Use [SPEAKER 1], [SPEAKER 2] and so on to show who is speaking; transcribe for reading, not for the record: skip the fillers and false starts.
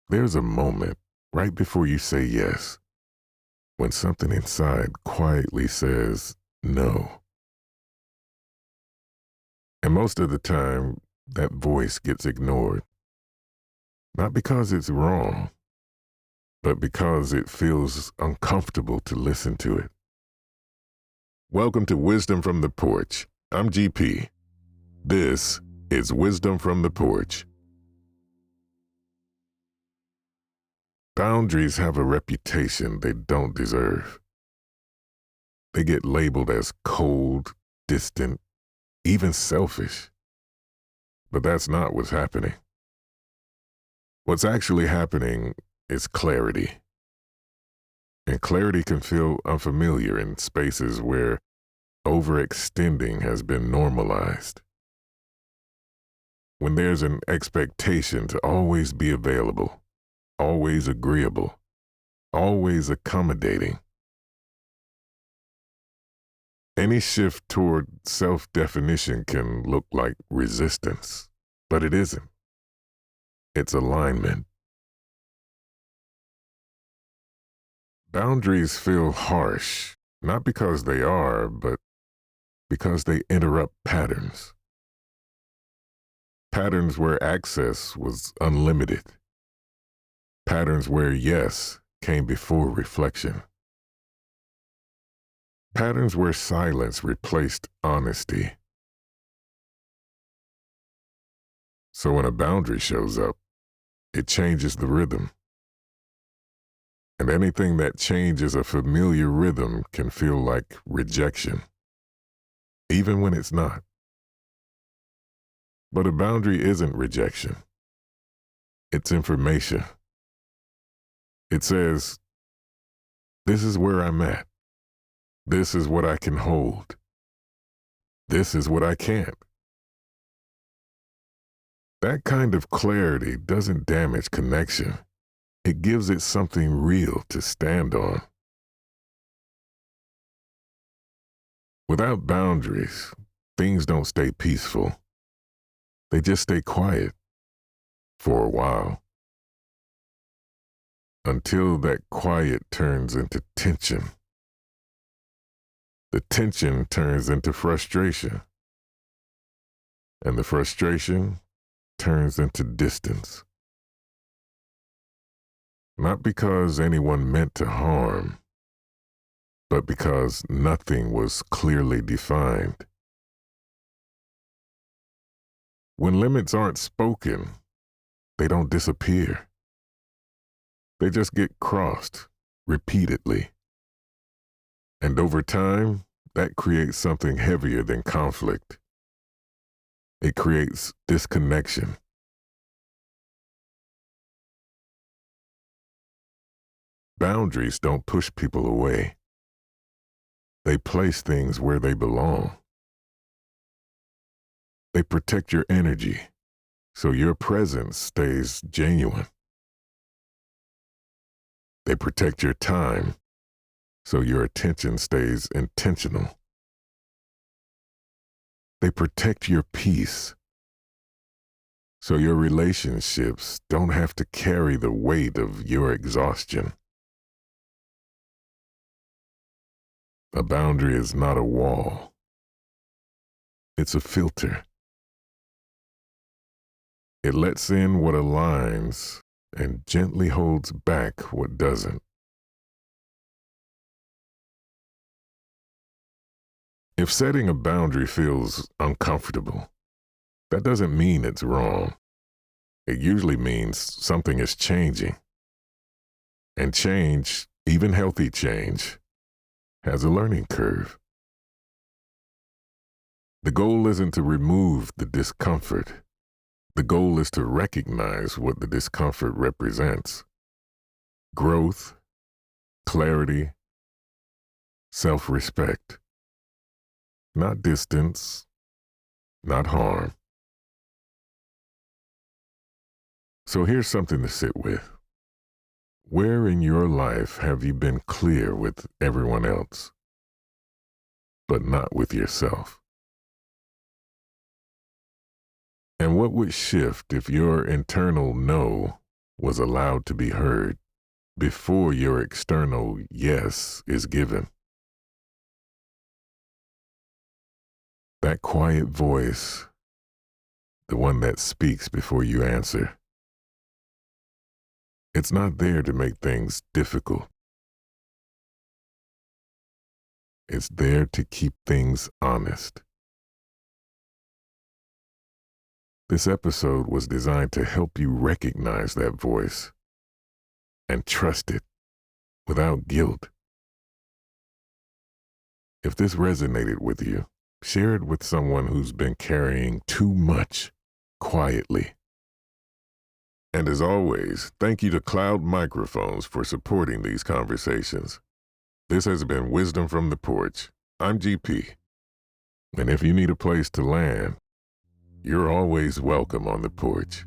[SPEAKER 1] There's a moment right before you say yes when something inside quietly says no. And most of the time, that voice gets ignored. Not because it's wrong, but because it feels uncomfortable to listen to it. Welcome to Wisdom from the Porch. I'm GP. This is Wisdom from the Porch. Boundaries have a reputation they don't deserve. They get labeled as cold, distant, even selfish. But that's not what's happening. What's actually happening is clarity. And clarity can feel unfamiliar in spaces where overextending has been normalized. When there's an expectation to always be available, always agreeable, always accommodating. Any shift toward self-definition can look like resistance, but it isn't. It's alignment. Boundaries feel harsh, not because they are, but because they interrupt patterns. Patterns where access was unlimited. Patterns where yes came before reflection. Patterns where silence replaced honesty. So when a boundary shows up, it changes the rhythm. And anything that changes a familiar rhythm can feel like rejection, even when it's not. But a boundary isn't rejection. It's information. It says, this is where I'm at. This is what I can hold. This is what I can't. That kind of clarity doesn't damage connection. It gives it something real to stand on. Without boundaries, things don't stay peaceful. They just stay quiet for a while. Until that quiet turns into tension. The tension turns into frustration. And the frustration turns into distance. Not because anyone meant to harm, but because nothing was clearly defined. When limits aren't spoken, they don't disappear. They just get crossed repeatedly. And over time, that creates something heavier than conflict. It creates disconnection. Boundaries don't push people away. They place things where they belong. They protect your energy, so your presence stays genuine. They protect your time, so your attention stays intentional. They protect your peace, so your relationships don't have to carry the weight of your exhaustion. A boundary is not a wall. It's a filter. It lets in what aligns and gently holds back what doesn't. If setting a boundary feels uncomfortable, that doesn't mean it's wrong. It usually means something is changing. And change, even healthy change, has a learning curve. The goal isn't to remove the discomfort. The goal is to recognize what the discomfort represents. Growth, clarity, self-respect. Not distance, not harm. So here's something to sit with. Where in your life have you been clear with everyone else, but not with yourself? And what would shift if your internal no was allowed to be heard before your external yes is given. That quiet voice, the one that speaks before you answer, it's not there to make things difficult. It's there to keep things honest. This episode was designed to help you recognize that voice and trust it without guilt. If this resonated with you, share it with someone who's been carrying too much quietly. And as always, thank you to Cloud Microphones for supporting these conversations. This has been Wisdom from the Porch. I'm GP. And if you need a place to land, you're always welcome on the porch.